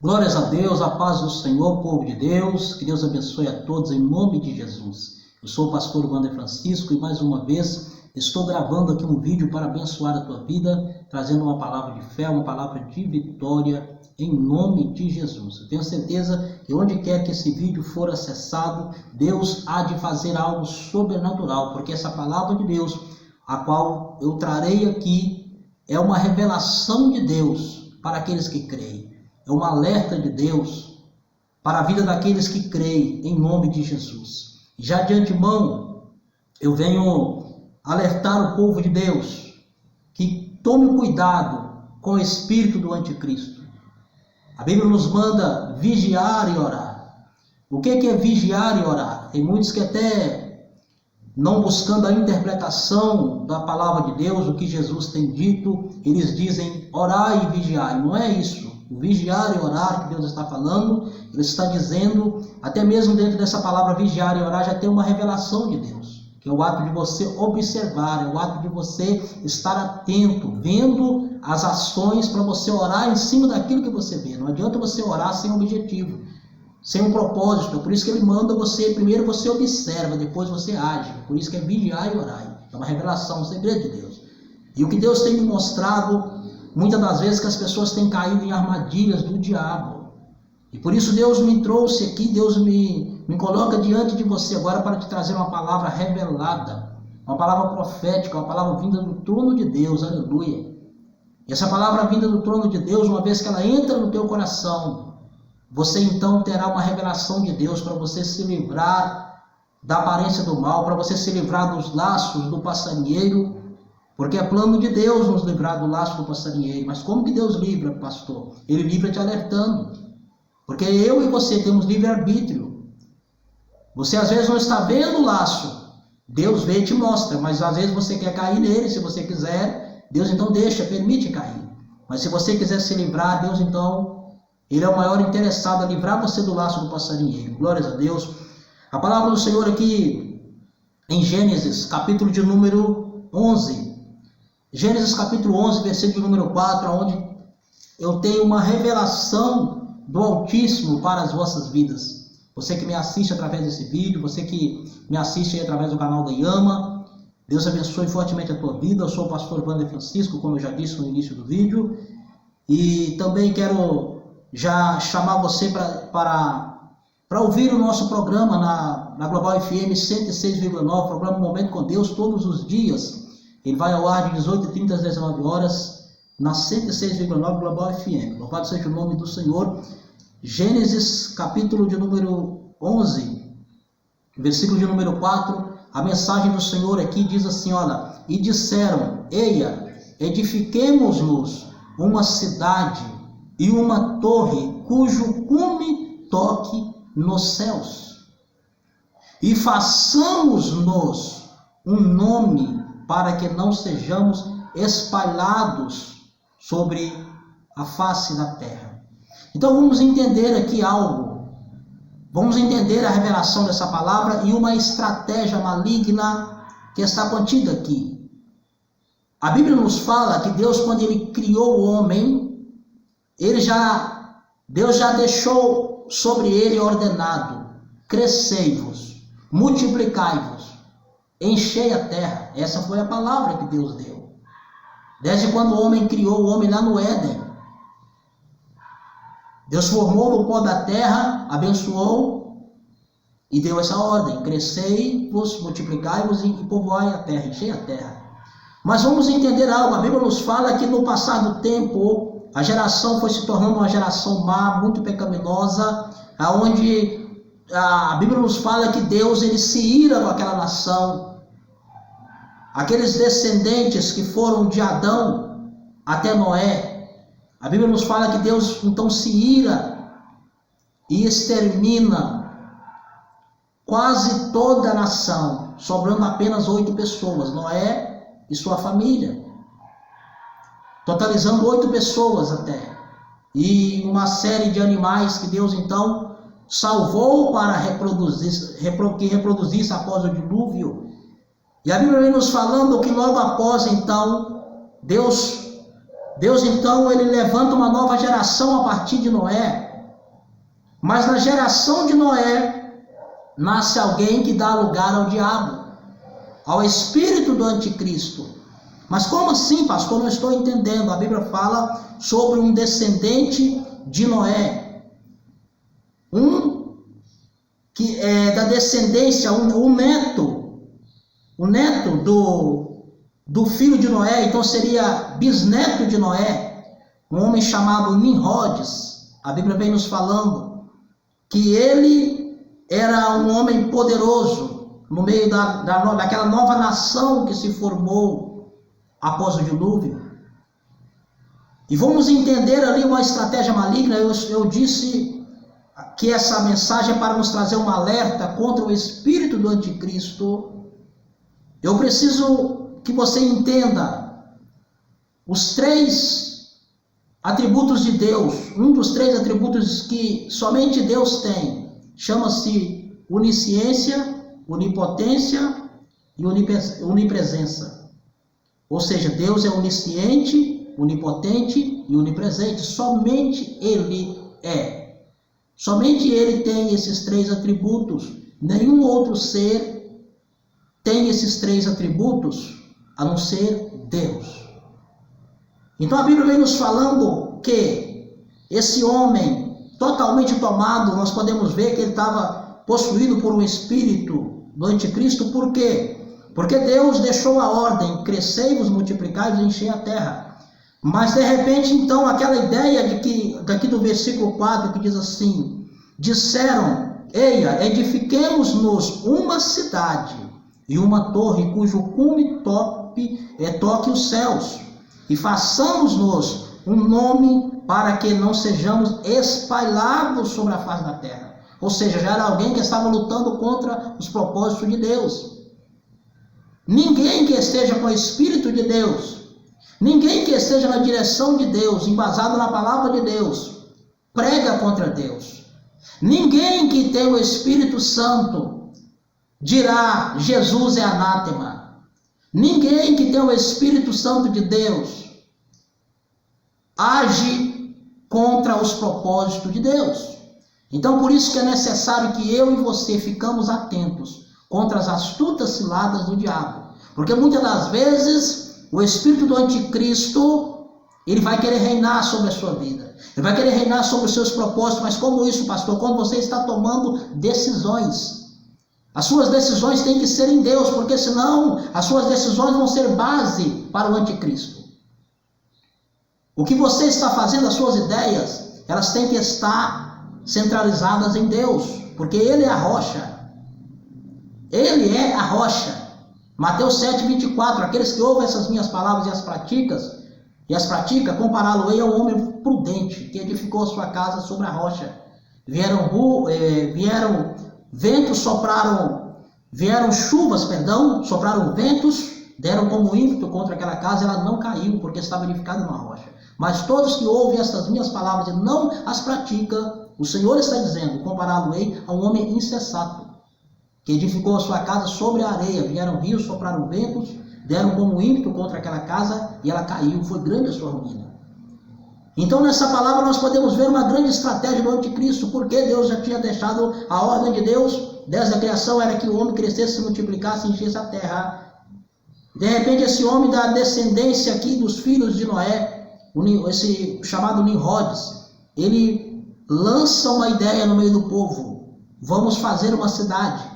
Glórias a Deus, a paz do Senhor, povo de Deus, que Deus abençoe a todos em nome de Jesus. Eu sou o pastor Wander Francisco e mais uma vez estou gravando aqui um vídeo para abençoar a tua vida, trazendo uma palavra de fé, uma palavra de vitória em nome de Jesus. Eu tenho certeza que onde quer que esse vídeo for acessado, Deus há de fazer algo sobrenatural, porque essa palavra de Deus, a qual eu trarei aqui, é uma revelação de Deus para aqueles que creem. É um alerta de Deus para a vida daqueles que creem em nome de Jesus. Já de antemão, eu venho alertar o povo de Deus que tome cuidado com o espírito do anticristo. A Bíblia nos manda vigiar e orar. O que é vigiar e orar? Tem muitos que até não buscando a interpretação da palavra de Deus, o que Jesus tem dito, eles dizem orar e vigiar. Não é isso. O vigiar e orar que Deus está falando, Ele está dizendo, até mesmo dentro dessa palavra vigiar e orar, já tem uma revelação de Deus, que é o ato de você observar, é o ato de você estar atento, vendo as ações para você orar em cima daquilo que você vê. Não adianta você orar sem objetivo, sem um propósito. É por isso que Ele manda você, primeiro você observa, depois você age. Por isso que é vigiar e orar. É uma revelação, um segredo de Deus. E o que Deus tem me mostrado, muitas das vezes que as pessoas têm caído em armadilhas do diabo. E por isso Deus me trouxe aqui, Deus me coloca diante de você agora para te trazer uma palavra revelada, uma palavra profética, uma palavra vinda do trono de Deus, aleluia. E essa palavra vinda do trono de Deus, uma vez que ela entra no teu coração, você então terá uma revelação de Deus para você se livrar da aparência do mal, para você se livrar dos laços do passarinheiro, porque é plano de Deus nos livrar do laço do passarinheiro. Mas como que Deus livra, pastor? Ele livra te alertando. Porque eu e você temos livre-arbítrio. Você às vezes não está vendo o laço. Deus vê e te mostra. Mas às vezes você quer cair nele. Se você quiser, Deus então deixa, permite cair. Mas se você quiser se livrar, Deus então, Ele é o maior interessado a livrar você do laço do passarinheiro. Glórias a Deus. A palavra do Senhor aqui em Gênesis, capítulo de número 11. Gênesis capítulo 11, versículo número 4, onde eu tenho uma revelação do Altíssimo para as vossas vidas. Você que me assiste através desse vídeo, você que me assiste através do canal da Yama, Deus abençoe fortemente a tua vida. Eu sou o pastor Wander Francisco, como eu já disse no início do vídeo, e também quero já chamar você para ouvir o nosso programa na Global FM 106,9, programa Momento com Deus, todos os dias. Ele vai ao ar de 18h30 às 19 horas, na 106,9 Global FM. Louvado seja o nome do Senhor. Gênesis, capítulo de número 11, versículo de número 4, a mensagem do Senhor aqui diz assim, olha, e disseram, eia, edifiquemo-nos uma cidade e uma torre, cujo cume toque nos céus, e façamos-nos um nome, para que não sejamos espalhados sobre a face da terra. Então vamos entender aqui algo. Vamos entender a revelação dessa palavra e uma estratégia maligna que está contida aqui. A Bíblia nos fala que Deus, quando Ele criou o homem, Deus já deixou sobre ele ordenado, crescei-vos, multiplicai-vos, enchei a terra. Essa foi a palavra que Deus deu. Desde quando o homem criou o homem lá no Éden. Deus formou o pó da terra, abençoou e deu essa ordem. Crescei-vos, multiplicai-vos e povoai a terra, enchei a terra. Mas vamos entender algo. A Bíblia nos fala que no passar do tempo, a geração foi se tornando uma geração má, muito pecaminosa, onde a Bíblia nos fala que Deus ele se ira com aquela nação. Aqueles descendentes que foram de Adão até Noé, a Bíblia nos fala que Deus então se ira e extermina quase toda a nação, sobrando apenas 8 pessoas, Noé e sua família, totalizando 8 pessoas até, e uma série de animais que Deus então salvou para que reproduzisse após o dilúvio. E a Bíblia vem nos falando que logo após então, Deus então ele levanta uma nova geração a partir de Noé, Mas na geração de Noé, nasce alguém que dá lugar ao diabo, ao espírito do anticristo. Mas como assim, pastor? Não estou entendendo. A Bíblia fala sobre um descendente de Noé. Um que é da descendência, o neto do filho de Noé, então seria bisneto de Noé, um homem chamado Nimrodes. A Bíblia vem nos falando que ele era um homem poderoso no meio daquela nova nação que se formou após o dilúvio. E vamos entender ali uma estratégia maligna. Eu disse que essa mensagem é para nos trazer um alerta contra o espírito do anticristo. Eu preciso que você entenda os 3 atributos de Deus. Um dos 3 atributos que somente Deus tem chama-se onisciência, onipotência e onipresença. Ou seja, Deus é onisciente, onipotente e onipresente. Somente Ele é. Somente Ele tem esses 3 atributos. Nenhum outro ser tem esses 3 atributos, a não ser Deus. Então a Bíblia vem nos falando que esse homem totalmente tomado, nós podemos ver que ele estava possuído por um espírito do anticristo. Por quê? Porque Deus deixou a ordem: crescei-vos, multiplicai-vos e enchei a terra. Mas de repente, então, aquela ideia de que, daqui do versículo 4, que diz assim: disseram, eia, edifiquemos-nos uma cidade e uma torre cujo cume toque os céus, e façamos-nos um nome para que não sejamos espalhados sobre a face da terra. Ou seja, já era alguém que estava lutando contra os propósitos de Deus. Ninguém que esteja com o Espírito de Deus, ninguém que esteja na direção de Deus, embasado na palavra de Deus, prega contra Deus. Ninguém que tem o Espírito Santo dirá Jesus é anátema. Ninguém que tem o Espírito Santo de Deus age contra os propósitos de Deus. Então por isso que é necessário que eu e você ficamos atentos contra as astutas ciladas do diabo. Porque muitas das vezes o espírito do anticristo, ele vai querer reinar sobre a sua vida. Ele vai querer reinar sobre os seus propósitos. Mas como isso, pastor? Quando você está tomando decisões. As suas decisões têm que ser em Deus, porque senão as suas decisões vão ser base para o anticristo. O que você está fazendo, as suas ideias, elas têm que estar centralizadas em Deus, porque Ele é a rocha. Ele é a rocha. Mateus 7:24, aqueles que ouvem essas minhas palavras e as pratica, compará-lo-ei ao homem prudente, que edificou a sua casa sobre a rocha. Vieram ventos, sopraram ventos, deram como ímpeto contra aquela casa, ela não caiu, porque estava edificada numa rocha. Mas todos que ouvem estas minhas palavras e não as praticam, o Senhor está dizendo, compará-lo-ei a um homem insensato, que edificou a sua casa sobre a areia. Vieram rios, sopraram ventos, deram como ímpeto contra aquela casa e ela caiu. Foi grande a sua ruína. Então nessa palavra nós podemos ver uma grande estratégia do anticristo, porque Deus já tinha deixado a ordem de Deus, desde a criação, era que o homem crescesse, se multiplicasse e enchesse a terra. De repente esse homem da descendência aqui dos filhos de Noé, esse chamado Nimrodes, ele lança uma ideia no meio do povo: vamos fazer uma cidade.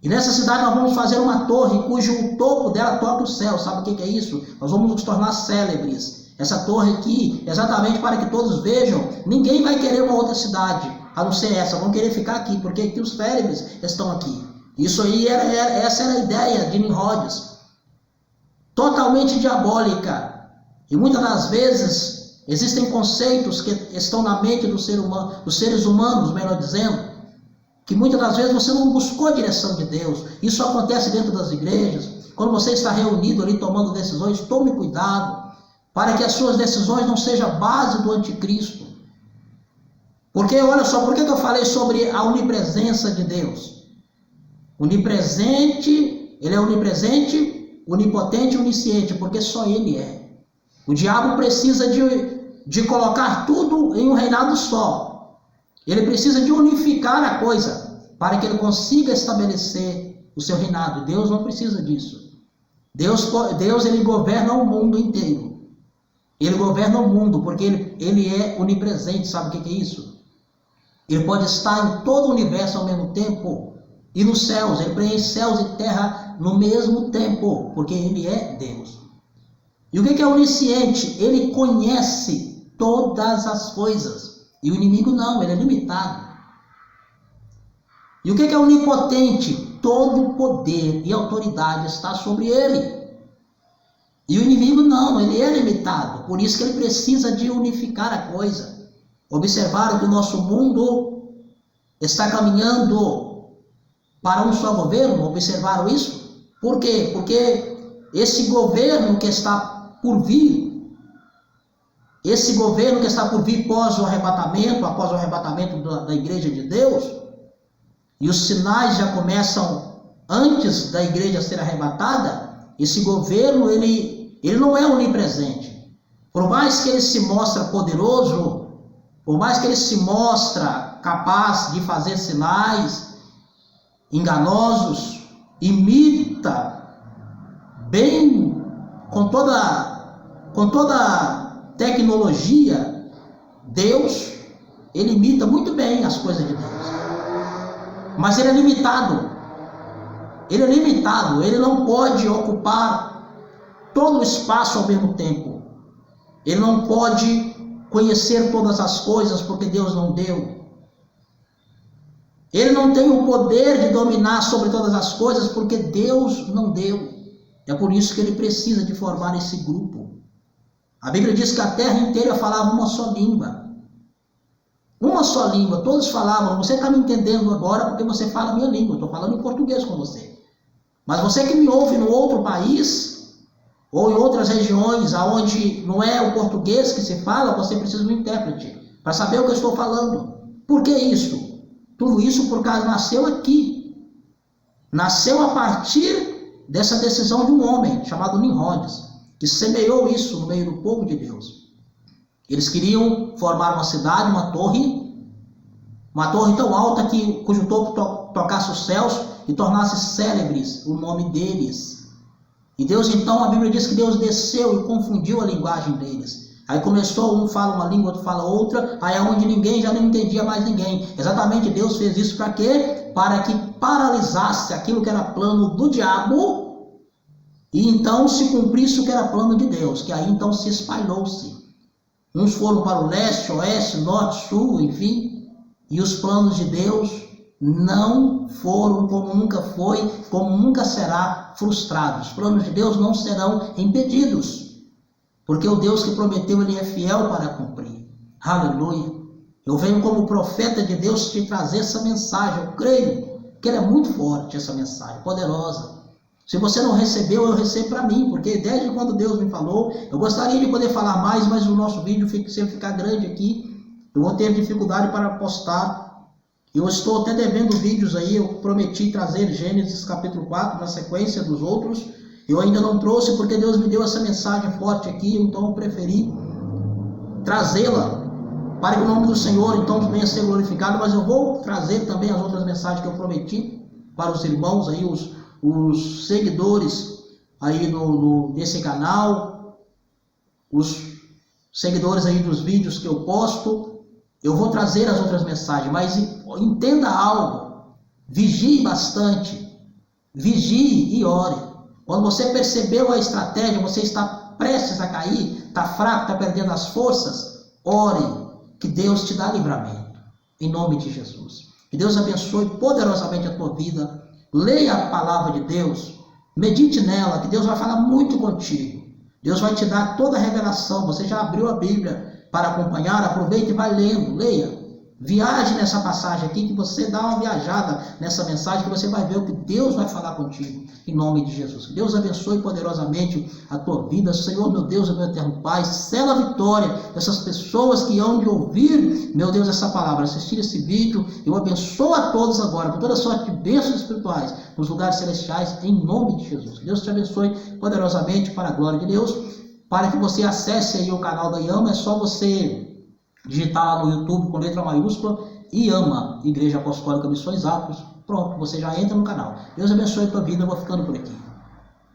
E nessa cidade nós vamos fazer uma torre cujo topo dela toca o céu. Sabe o que é isso? Nós vamos nos tornar célebres. Essa torre aqui, exatamente para que todos vejam, ninguém vai querer uma outra cidade, a não ser essa. Vão querer ficar aqui, porque aqui os célebres estão aqui. Isso aí, essa era a ideia de Nimrodes. Totalmente diabólica. E muitas das vezes existem conceitos que estão na mente dos seres humanos, melhor dizendo, que muitas das vezes você não buscou a direção de Deus. Isso acontece dentro das igrejas. Quando você está reunido ali tomando decisões, tome cuidado para que as suas decisões não sejam base do anticristo. Porque, olha só, por que eu falei sobre a onipresença de Deus? Onipresente, ele é onipresente, onipotente e onisciente, porque só ele é. O diabo precisa de colocar tudo em um reinado só. Ele precisa de unificar a coisa para que ele consiga estabelecer o seu reinado. Deus não precisa disso. Deus ele governa o mundo inteiro. Ele governa o mundo porque ele é onipresente. Sabe o que é isso? Ele pode estar em todo o universo ao mesmo tempo e nos céus. Ele preenche céus e terra no mesmo tempo, porque ele é Deus. E o que é onisciente? Ele conhece todas as coisas. E o inimigo não, ele é limitado. E o que é onipotente? Todo poder e autoridade está sobre ele. E o inimigo não, ele é limitado. Por isso que ele precisa de unificar a coisa. Observaram que o nosso mundo está caminhando para um só governo? Observaram isso? Por quê? Porque esse governo que está por vir, após o arrebatamento da igreja de Deus, e os sinais já começam antes da igreja ser arrebatada, esse governo ele não é onipresente. Por mais que ele se mostre poderoso, por mais que ele se mostre capaz de fazer sinais enganosos, imita bem com toda tecnologia, Deus, ele imita muito bem as coisas de Deus. Mas ele é limitado. Ele não pode ocupar todo o espaço ao mesmo tempo. Ele não pode conhecer todas as coisas porque Deus não deu. Ele não tem o poder de dominar sobre todas as coisas porque Deus não deu. É por isso que ele precisa de formar esse grupo. A Bíblia diz que a terra inteira falava uma só língua. Uma só língua, todos falavam. Você está me entendendo agora porque você fala a minha língua. Estou falando em português com você. Mas você que me ouve no outro país, ou em outras regiões onde não é o português que se fala, você precisa de um intérprete para saber o que eu estou falando. Por que isso? Tudo isso por causa nasceu aqui. Nasceu a partir dessa decisão de um homem chamado Nimrodes, que semeou isso no meio do povo de Deus. Eles queriam formar uma cidade, uma torre tão alta cujo topo tocasse os céus e tornasse célebres o nome deles. E Deus então, a Bíblia diz que Deus desceu e confundiu a linguagem deles. Aí começou, um fala uma língua, outro fala outra, aí onde ninguém já não entendia mais ninguém. Exatamente, Deus fez isso para quê? Para que paralisasse aquilo que era plano do diabo e então se cumprisse o que era plano de Deus, que aí então se espalhou-se. Uns foram para o leste, oeste, norte, sul, enfim, e os planos de Deus não foram como nunca foi, como nunca será frustrados. Os planos de Deus não serão impedidos. Porque o Deus que prometeu, ele é fiel para cumprir. Aleluia. Eu venho como profeta de Deus te trazer essa mensagem. Eu creio que ela é muito forte, essa mensagem, poderosa. Se você não recebeu, eu recebo para mim. Porque desde quando Deus me falou, eu gostaria de poder falar mais, mas o nosso vídeo se ficar grande aqui, eu vou ter dificuldade para postar. Eu estou até devendo vídeos aí, eu prometi trazer Gênesis capítulo 4 na sequência dos outros. Eu ainda não trouxe porque Deus me deu essa mensagem forte aqui, então eu preferi trazê-la para que o nome do Senhor então venha a ser glorificado, mas eu vou trazer também as outras mensagens que eu prometi para os irmãos aí, os seguidores aí desse canal, os seguidores aí dos vídeos que eu posto. Eu vou trazer as outras mensagens, mas entenda algo, vigie bastante, vigie e ore. Quando você percebeu a estratégia, você está prestes a cair, está fraco, está perdendo as forças, ore, que Deus te dá livramento, em nome de Jesus. Que Deus abençoe poderosamente a tua vida, leia a palavra de Deus, medite nela, que Deus vai falar muito contigo. Deus vai te dar toda a revelação, você já abriu a Bíblia para acompanhar, aproveite e vai lendo, leia. Viaje nessa passagem aqui, que você dá uma viajada nessa mensagem, que você vai ver o que Deus vai falar contigo, em nome de Jesus. Que Deus abençoe poderosamente a tua vida. Senhor, meu Deus, meu eterno Pai, sela a vitória dessas pessoas que hão de ouvir, meu Deus, essa palavra, assistir esse vídeo. Eu abençoo a todos agora, com toda sorte de bênçãos espirituais, nos lugares celestiais, em nome de Jesus. Que Deus te abençoe poderosamente para a glória de Deus. Para que você acesse aí o canal da IAMA, é só você digitar lá no YouTube com letra maiúscula, e ama Igreja Apostólica Missões Atos, pronto, você já entra no canal. Deus abençoe a tua vida, eu vou ficando por aqui.